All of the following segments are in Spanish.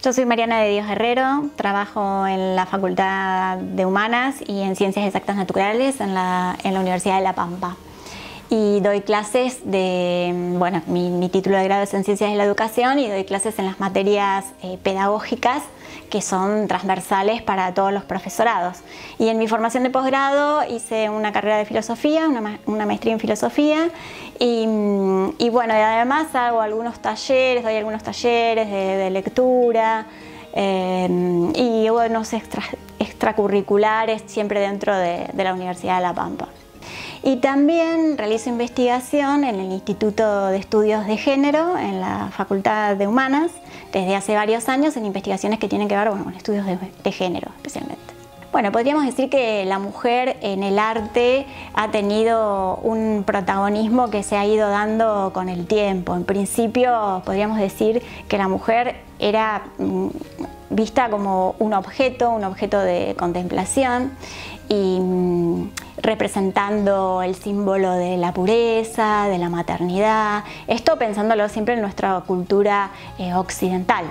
Yo soy Mariana de Dios Herrero, trabajo en la Facultad de Humanas y en Ciencias Exactas Naturales en la Universidad de La Pampa. Y doy clases mi título de grado es en Ciencias de la Educación y doy clases en las materias pedagógicas que son transversales para todos los profesorados. Y en mi formación de posgrado hice una carrera de filosofía, una maestría en filosofía y además doy algunos talleres de lectura y unos extracurriculares siempre dentro de la Universidad de La Pampa. Y también realizo investigación en el Instituto de Estudios de Género, en la Facultad de Humanas, desde hace varios años en investigaciones que tienen que ver con estudios de género especialmente. Bueno, podríamos decir que la mujer en el arte ha tenido un protagonismo que se ha ido dando con el tiempo. En principio podríamos decir que la mujer era vista como un objeto de contemplación y representando el símbolo de la pureza, de la maternidad, esto pensándolo siempre en nuestra cultura occidental.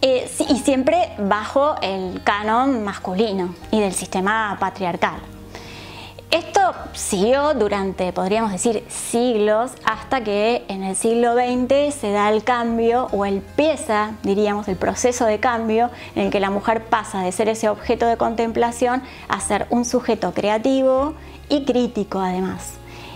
Y siempre bajo el canon masculino y del sistema patriarcal. Esto siguió durante, podríamos decir, siglos, hasta que en el siglo XX se da el cambio, o empieza, diríamos, el proceso de cambio, en el que la mujer pasa de ser ese objeto de contemplación a ser un sujeto creativo y crítico además.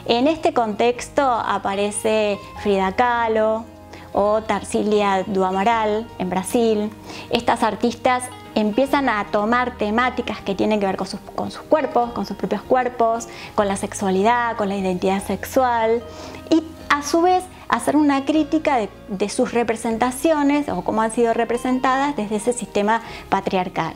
En este contexto aparece Frida Kahlo o Tarsila do Amaral en Brasil. Estas artistas empiezan a tomar temáticas que tienen que ver con sus cuerpos, con sus propios cuerpos, con la sexualidad, con la identidad sexual y a su vez hacer una crítica de sus representaciones o cómo han sido representadas desde ese sistema patriarcal.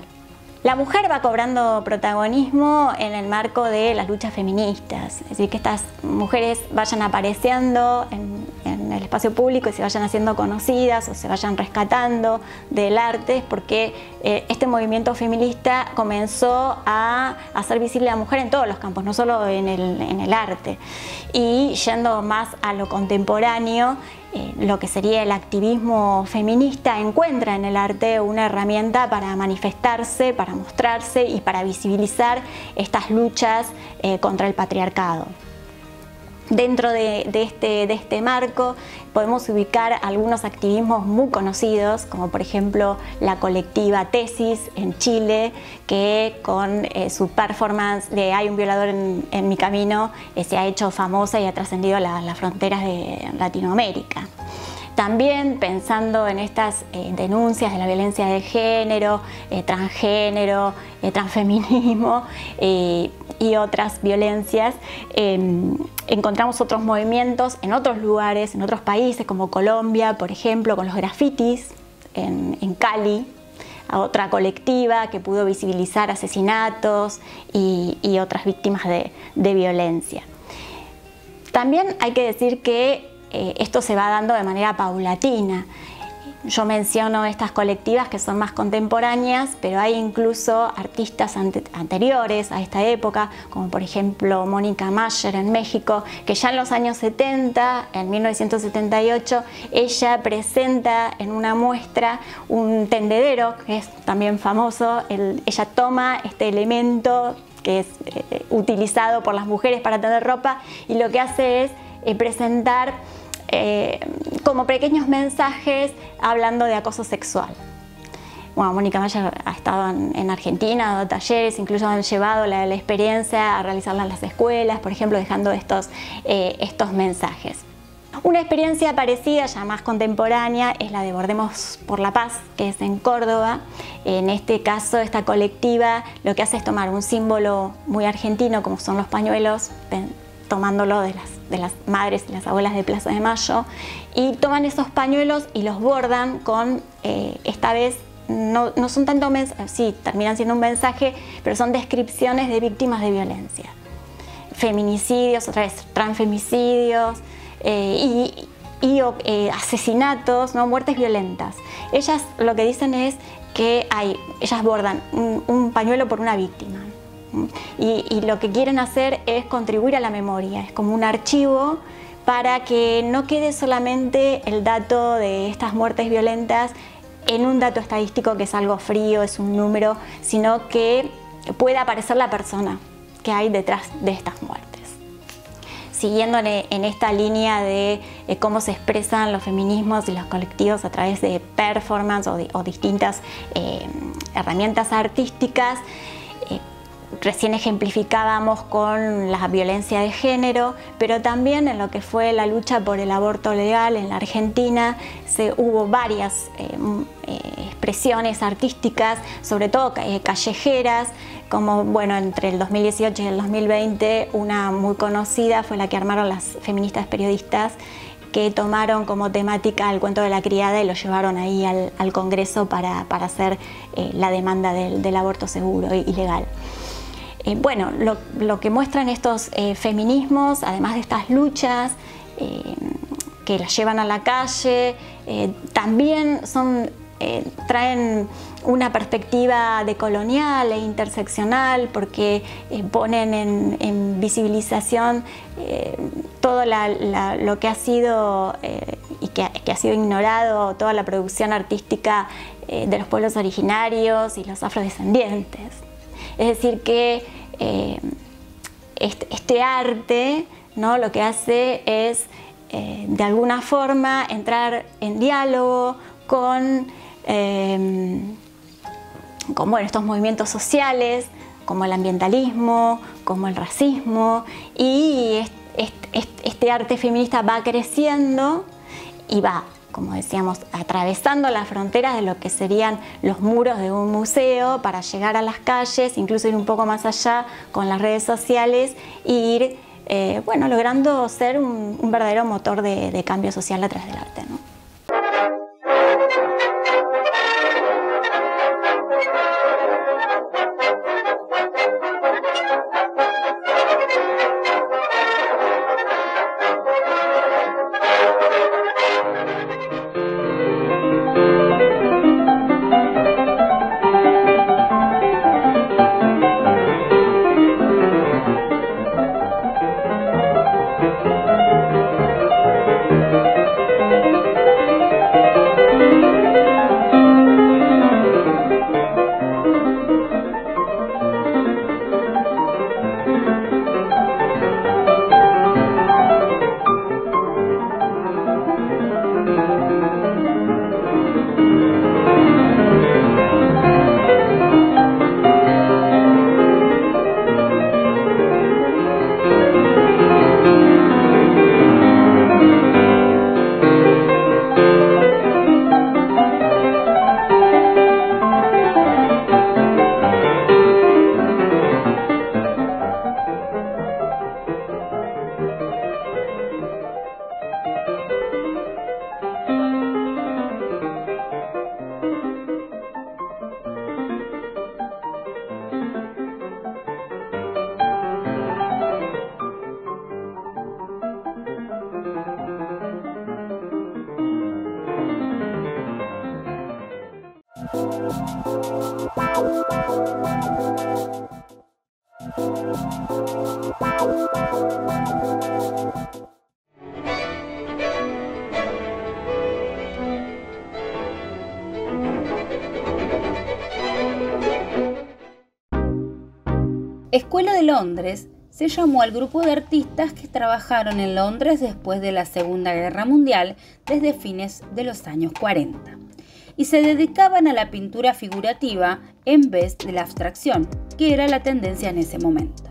La mujer va cobrando protagonismo en el marco de las luchas feministas, es decir, que estas mujeres vayan apareciendo en el espacio público y se vayan haciendo conocidas o se vayan rescatando del arte, porque este movimiento feminista comenzó a hacer visible a la mujer en todos los campos, no solo en el arte. Y yendo más a lo contemporáneo, lo que sería el activismo feminista encuentra en el arte una herramienta para manifestarse, para mostrarse y para visibilizar estas luchas contra el patriarcado. Dentro de este marco podemos ubicar algunos activismos muy conocidos, como por ejemplo la colectiva Tesis en Chile, que con su performance de Hay un violador en mi camino se ha hecho famosa y ha trascendido las fronteras de Latinoamérica. También pensando en estas denuncias de la violencia de género, transgénero, transfeminismo y otras violencias, encontramos otros movimientos en otros lugares, en otros países como Colombia, por ejemplo, con los grafitis en Cali, a otra colectiva que pudo visibilizar asesinatos y otras víctimas de violencia. También hay que decir que esto se va dando de manera paulatina. Yo menciono estas colectivas que son más contemporáneas, pero hay incluso artistas anteriores a esta época, como por ejemplo Mónica Mayer en México, que ya en los años 70, en 1978, ella presenta en una muestra un tendedero, que es también famoso. Ella toma este elemento que es utilizado por las mujeres para tender ropa y lo que hace es presentar como pequeños mensajes hablando de acoso sexual. Bueno, Mónica Mayer ha estado en Argentina, ha dado talleres, incluso han llevado la experiencia a realizarla en las escuelas, por ejemplo, dejando estos mensajes. Una experiencia parecida, ya más contemporánea, es la de Bordemos por la Paz, que es en Córdoba. En este caso, esta colectiva lo que hace es tomar un símbolo muy argentino, como son los pañuelos, tomándolo de las madres y las abuelas de Plaza de Mayo, y toman esos pañuelos y los bordan con, esta vez, no son tanto mensajes, sí, terminan siendo un mensaje, pero son descripciones de víctimas de violencia. Feminicidios, otra vez, transfemicidios y asesinatos, ¿no? Muertes violentas. Ellas lo que dicen es que ellas bordan un pañuelo por una víctima. Y lo que quieren hacer es contribuir a la memoria, es como un archivo para que no quede solamente el dato de estas muertes violentas en un dato estadístico que es algo frío, es un número, sino que pueda aparecer la persona que hay detrás de estas muertes. Siguiendo en esta línea de cómo se expresan los feminismos y los colectivos a través de performance o distintas herramientas artísticas, recién ejemplificábamos con la violencia de género, pero también en lo que fue la lucha por el aborto legal en la Argentina hubo varias expresiones artísticas, sobre todo callejeras, como bueno, entre el 2018 y el 2020 una muy conocida fue la que armaron las feministas periodistas, que tomaron como temática el cuento de la criada y lo llevaron ahí al Congreso para hacer la demanda del aborto seguro y legal. Bueno, lo que muestran estos feminismos, además de estas luchas que las llevan a la calle, también traen una perspectiva decolonial e interseccional, porque ponen en visibilización todo lo que ha sido y que ha sido ignorado, toda la producción artística de los pueblos originarios y los afrodescendientes. Es decir, que este arte, ¿no?, lo que hace es de alguna forma entrar en diálogo con bueno, estos movimientos sociales, como el ambientalismo, como el racismo, y este arte feminista va creciendo y va, como decíamos, atravesando las fronteras de lo que serían los muros de un museo para llegar a las calles, incluso ir un poco más allá con las redes sociales e ir bueno, logrando ser un verdadero motor de cambio social a través del arte, ¿no? Escuela de Londres se llamó al grupo de artistas que trabajaron en Londres después de la Segunda Guerra Mundial, desde fines de los años 40, y se dedicaban a la pintura figurativa en vez de la abstracción, que era la tendencia en ese momento.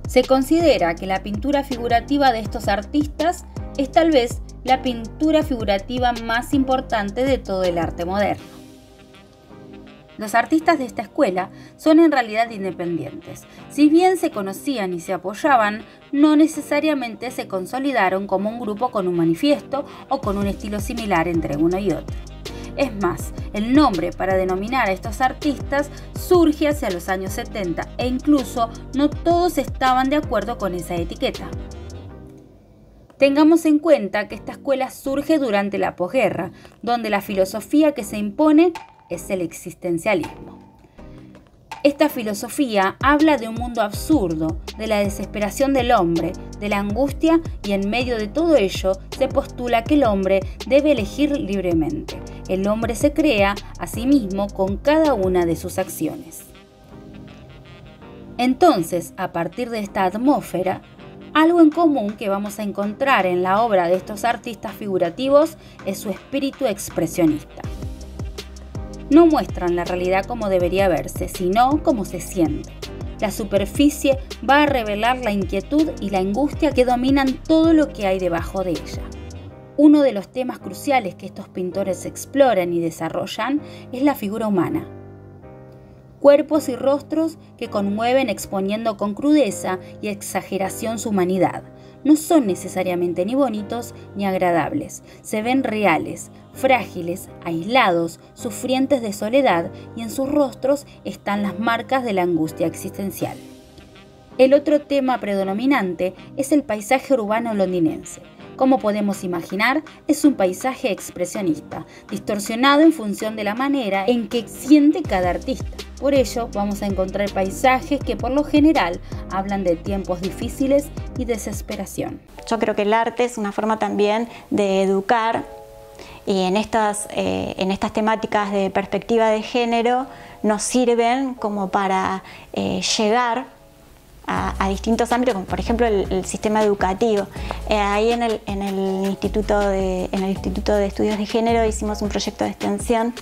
Se considera que la pintura figurativa de estos artistas es tal vez la pintura figurativa más importante de todo el arte moderno. Los artistas de esta escuela son en realidad independientes. Si bien se conocían y se apoyaban, no necesariamente se consolidaron como un grupo con un manifiesto o con un estilo similar entre uno y otro. Es más, el nombre para denominar a estos artistas surge hacia los años 70 e incluso no todos estaban de acuerdo con esa etiqueta. Tengamos en cuenta que esta escuela surge durante la posguerra, donde la filosofía que se impone es el existencialismo. Esta filosofía habla de un mundo absurdo, de la desesperación del hombre, de la angustia, y en medio de todo ello se postula que el hombre debe elegir libremente. El hombre se crea a sí mismo con cada una de sus acciones. Entonces, a partir de esta atmósfera, algo en común que vamos a encontrar en la obra de estos artistas figurativos es su espíritu expresionista. No muestran la realidad como debería verse, sino como se siente. La superficie va a revelar la inquietud y la angustia que dominan todo lo que hay debajo de ella. Uno de los temas cruciales que estos pintores exploran y desarrollan es la figura humana. Cuerpos y rostros que conmueven exponiendo con crudeza y exageración su humanidad. No son necesariamente ni bonitos ni agradables, se ven reales, frágiles, aislados, sufrientes de soledad, y en sus rostros están las marcas de la angustia existencial. El otro tema predominante es el paisaje urbano londinense. Como podemos imaginar, es un paisaje expresionista, distorsionado en función de la manera en que siente cada artista. Por ello, vamos a encontrar paisajes que por lo general hablan de tiempos difíciles y desesperación. Yo creo que el arte es una forma también de educar, y en estas temáticas de perspectiva de género nos sirven como para llegar a distintos ámbitos, como por ejemplo el sistema educativo. Ahí en el Instituto de Estudios de Género hicimos un proyecto de extensión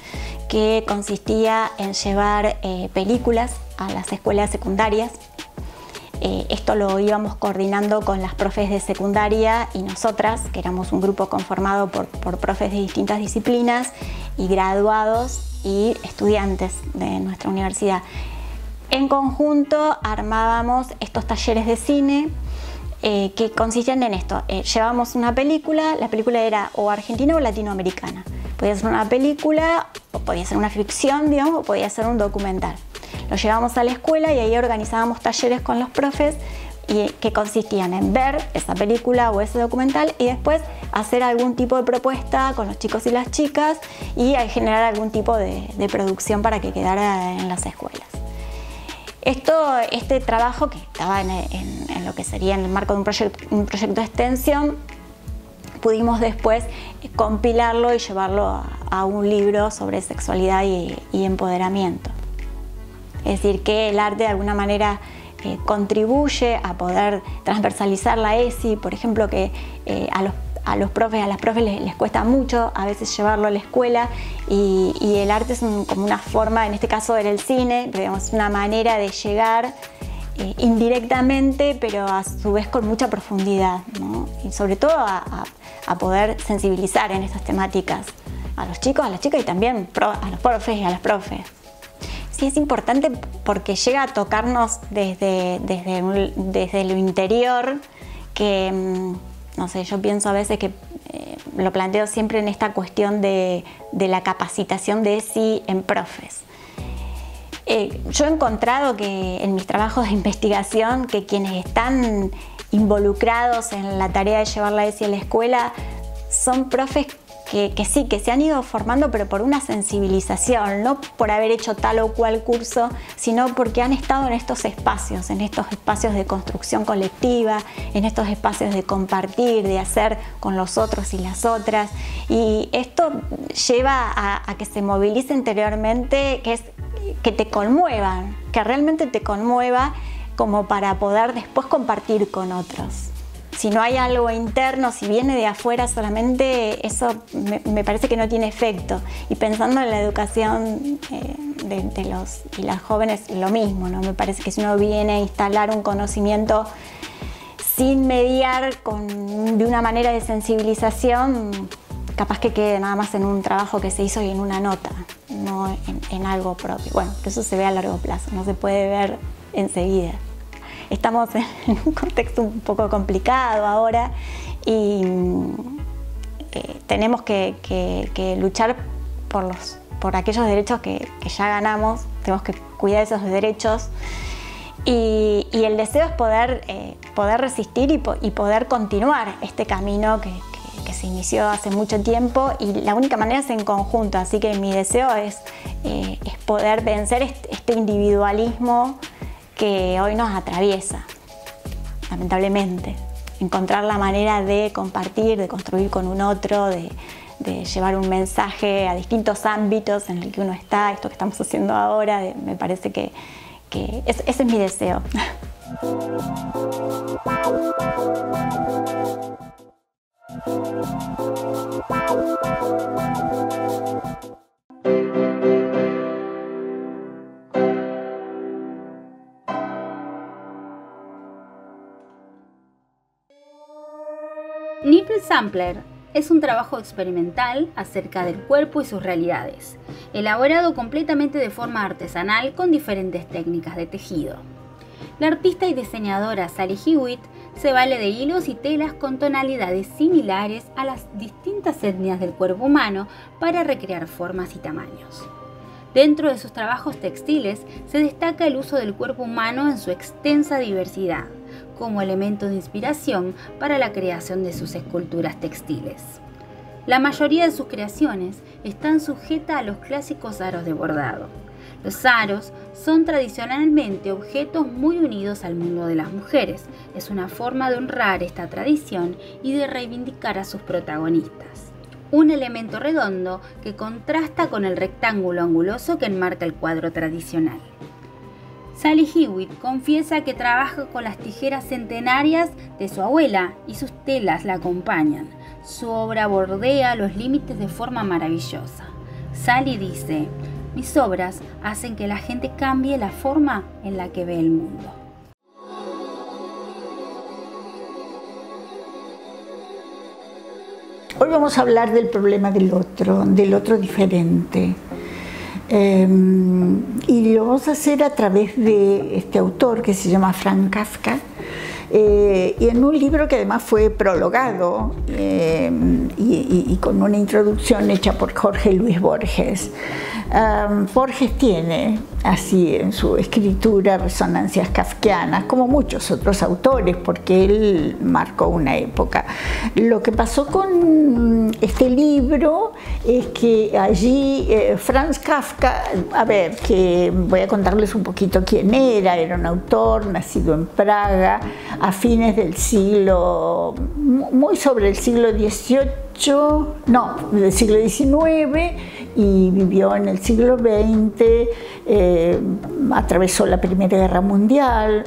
que consistía en llevar películas a las escuelas secundarias. Esto lo íbamos coordinando con las profes de secundaria y nosotras, que éramos un grupo conformado por profes de distintas disciplinas y graduados y estudiantes de nuestra universidad. En conjunto armábamos estos talleres de cine que consistían en esto. Llevábamos una película, la película era o argentina o latinoamericana. Podía ser una película, o podía ser una ficción, digamos, o podía ser un documental. Lo llevábamos a la escuela y ahí organizábamos talleres con los profes que consistían en ver esa película o ese documental y después hacer algún tipo de propuesta con los chicos y las chicas y generar algún tipo de producción para que quedara en las escuelas. Este trabajo, que estaba en lo que sería en el marco de un proyecto de extensión, pudimos después compilarlo y llevarlo a un libro sobre sexualidad y empoderamiento. Es decir, que el arte de alguna manera contribuye a poder transversalizar la ESI, por ejemplo, que a los profes, a las profes les cuesta mucho a veces llevarlo a la escuela, y el arte es como una forma, en este caso era el cine, digamos, una manera de llegar indirectamente, pero a su vez con mucha profundidad, ¿no? Y sobre todo a poder sensibilizar en estas temáticas a los chicos, a las chicas y también a los profes y a las profes. Sí, es importante porque llega a tocarnos desde lo interior, que no sé, yo pienso a veces que lo planteo siempre en esta cuestión de la capacitación de ESI en profes. Yo he encontrado que en mis trabajos de investigación que quienes están involucrados en la tarea de llevar la ESI a la escuela son profes que sí, que se han ido formando, pero por una sensibilización, no por haber hecho tal o cual curso, sino porque han estado en estos espacios de construcción colectiva, en estos espacios de compartir, de hacer con los otros y las otras. Y esto lleva a que se movilice interiormente, que te conmuevan, que realmente te conmueva, como para poder después compartir con otros. Si no hay algo interno, si viene de afuera solamente, eso me parece que no tiene efecto. Y pensando en la educación de los y las jóvenes, lo mismo, ¿no? Me parece que si uno viene a instalar un conocimiento sin mediar de una manera de sensibilización, capaz que quede nada más en un trabajo que se hizo y en una nota, no en algo propio. Bueno, que eso se ve a largo plazo, no se puede ver enseguida. Estamos en un contexto un poco complicado ahora y tenemos que luchar por aquellos derechos que ya ganamos, tenemos que cuidar esos derechos y el deseo es poder resistir y poder continuar este camino que se inició hace mucho tiempo y la única manera es en conjunto, así que mi deseo es poder vencer este individualismo que hoy nos atraviesa, lamentablemente. Encontrar la manera de compartir, de construir con un otro, de llevar un mensaje a distintos ámbitos en el que uno está, esto que estamos haciendo ahora, me parece que ese es mi deseo. Nipple Sampler es un trabajo experimental acerca del cuerpo y sus realidades, elaborado completamente de forma artesanal con diferentes técnicas de tejido. La artista y diseñadora Sally Hewitt se vale de hilos y telas con tonalidades similares a las distintas etnias del cuerpo humano para recrear formas y tamaños. Dentro de sus trabajos textiles se destaca el uso del cuerpo humano en su extensa diversidad, como elemento de inspiración para la creación de sus esculturas textiles. La mayoría de sus creaciones están sujetas a los clásicos aros de bordado. Los aros son tradicionalmente objetos muy unidos al mundo de las mujeres. Es una forma de honrar esta tradición y de reivindicar a sus protagonistas. Un elemento redondo que contrasta con el rectángulo anguloso que enmarca el cuadro tradicional. Sally Hewitt confiesa que trabaja con las tijeras centenarias de su abuela y sus telas la acompañan. Su obra bordea los límites de forma maravillosa. Sally dice: mis obras hacen que la gente cambie la forma en la que ve el mundo. Hoy vamos a hablar del problema del otro diferente. Y lo vamos a hacer a través de este autor que se llama Franz Kafka, y en un libro que además fue prologado y con una introducción hecha por Jorge Luis Borges. Borges tiene así en su escritura resonancias kafkianas, como muchos otros autores, porque él marcó una época. Lo que pasó con este libro es que allí Franz Kafka, que voy a contarles un poquito quién era un autor nacido en Praga a fines del siglo, muy sobre el siglo XVIII, no, del siglo XIX, y vivió en el siglo XX, atravesó la Primera Guerra Mundial,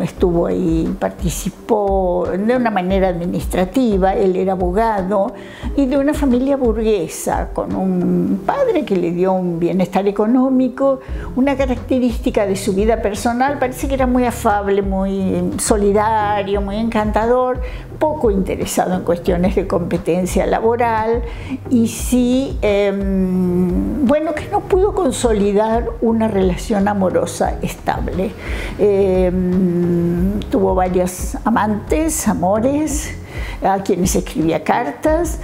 estuvo ahí, participó de una manera administrativa, él era abogado y de una familia burguesa, con un padre que le dio un bienestar económico. Una característica de su vida personal, parece que era muy afable, muy solidario, muy encantador, poco interesado en cuestiones de competencia laboral y sí, bueno, que no pudo consolidar una relación amorosa estable. Tuvo varios amores, a quienes escribía cartas,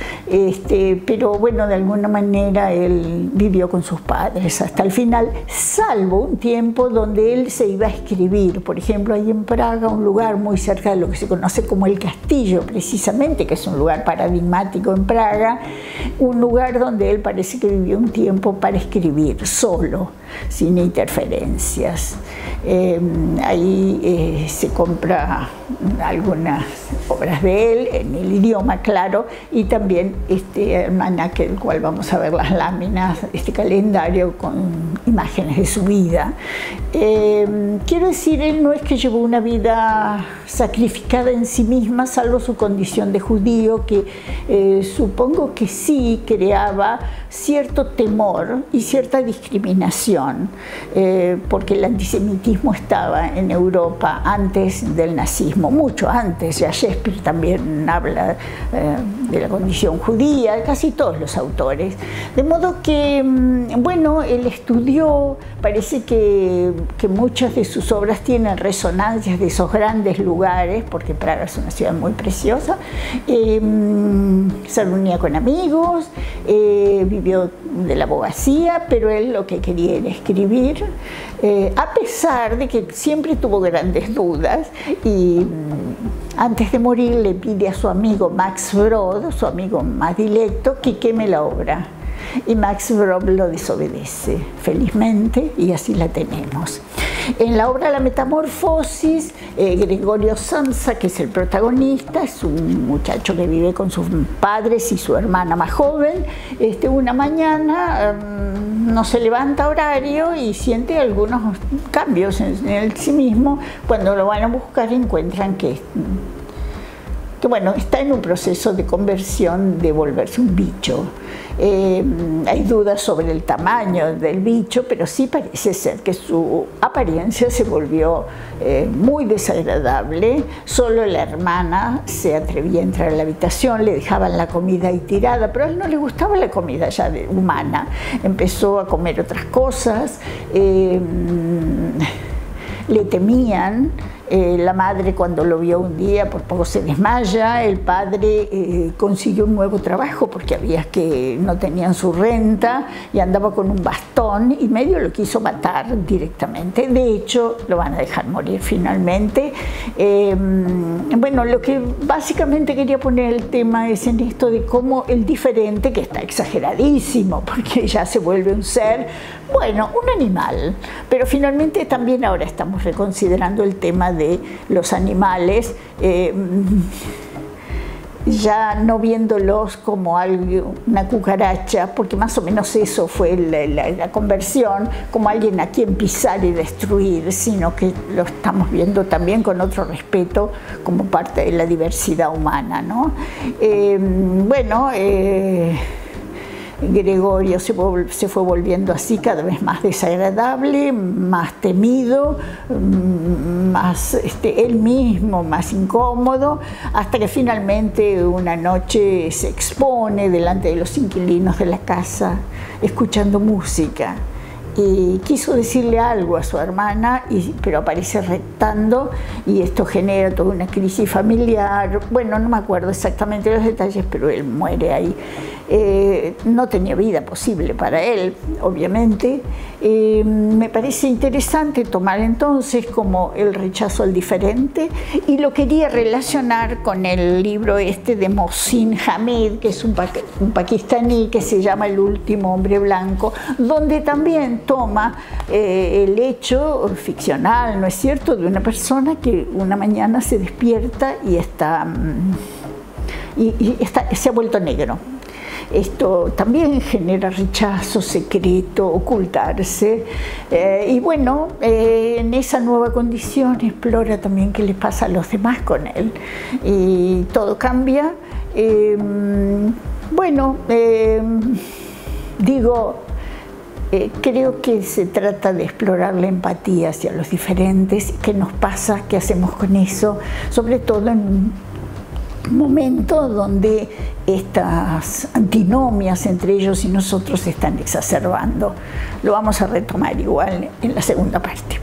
pero bueno, de alguna manera él vivió con sus padres hasta el final, salvo un tiempo donde él se iba a escribir, por ejemplo, ahí en Praga, un lugar muy cerca de lo que se conoce como el Castillo, precisamente, que es un lugar paradigmático en Praga, un lugar donde él parece que vivió un tiempo para escribir solo, sin interferencias. Ahí se compra algunas obras de él, en el idioma, claro, y también este almanaque del cual vamos a ver las láminas, este calendario con imágenes de su vida. Quiero decir, él no es que llevó una vida sacrificada en sí misma, salvo su condición de judío, que supongo que sí creaba cierto temor y cierta discriminación, porque el antisemitismo estaba en Europa antes del nazismo, mucho antes. Ya Shakespeare también habla de la condición judía, casi todos los autores. De modo que, bueno, él estudió, parece que muchas de sus obras tienen resonancias de esos grandes lugares, porque Praga es una ciudad muy preciosa. Se reunía con amigos, vivió de la abogacía, pero él lo que quería era escribir. a pesar de que siempre tuvo grandes dudas y antes de morir le pide a su amigo Max Brod, su amigo más directo, que queme la obra. Y Max Brod lo desobedece, felizmente, y así la tenemos. En la obra La Metamorfosis, Gregorio Samsa, que es el protagonista, es un muchacho que vive con sus padres y su hermana más joven. Una mañana no se levanta a horario y siente algunos cambios en sí mismo. Cuando lo van a buscar encuentran que bueno, está en un proceso de conversión, de volverse un bicho. Hay dudas sobre el tamaño del bicho, pero sí parece ser que su apariencia se volvió muy desagradable. Solo la hermana se atrevía a entrar a la habitación, le dejaban la comida ahí tirada, pero a él no le gustaba la comida ya humana. Empezó a comer otras cosas, le temían. La madre, cuando lo vio un día, por poco se desmaya. El padre consiguió un nuevo trabajo porque había que no tenían su renta y andaba con un bastón y medio lo quiso matar directamente. De hecho, lo van a dejar morir finalmente. Bueno, lo que básicamente quería poner el tema es en esto de cómo el diferente, que está exageradísimo porque ya se vuelve un ser, bueno, un animal, pero finalmente también ahora estamos reconsiderando el tema de los animales, ya no viéndolos como algo, una cucaracha, porque más o menos eso fue la conversión, como alguien a quien pisar y destruir, sino que lo estamos viendo también con otro respeto como parte de la diversidad humana, ¿no? Bueno, Gregorio se fue volviendo así cada vez más desagradable, más temido, más él mismo, más incómodo, hasta que finalmente una noche se expone delante de los inquilinos de la casa escuchando música. Y quiso decirle algo a su hermana, pero aparece reptando y esto genera toda una crisis familiar. Bueno, no me acuerdo exactamente los detalles, pero él muere ahí. No tenía vida posible para él, obviamente. Me parece interesante tomar entonces como el rechazo al diferente, y lo quería relacionar con el libro de Mohsin Hamid, que es un pakistaní, que se llama El último hombre blanco, donde también toma el hecho ficcional, ¿no es cierto?, de una persona que una mañana se despierta y se ha vuelto negro. Esto también genera rechazo, secreto, ocultarse. Y bueno, en esa nueva condición explora también qué le pasa a los demás con él. Y todo cambia. Bueno, creo que se trata de explorar la empatía hacia los diferentes, qué nos pasa, qué hacemos con eso, sobre todo en un momento donde estas antinomias entre ellos y nosotros se están exacerbando. Lo vamos a retomar igual en la segunda parte.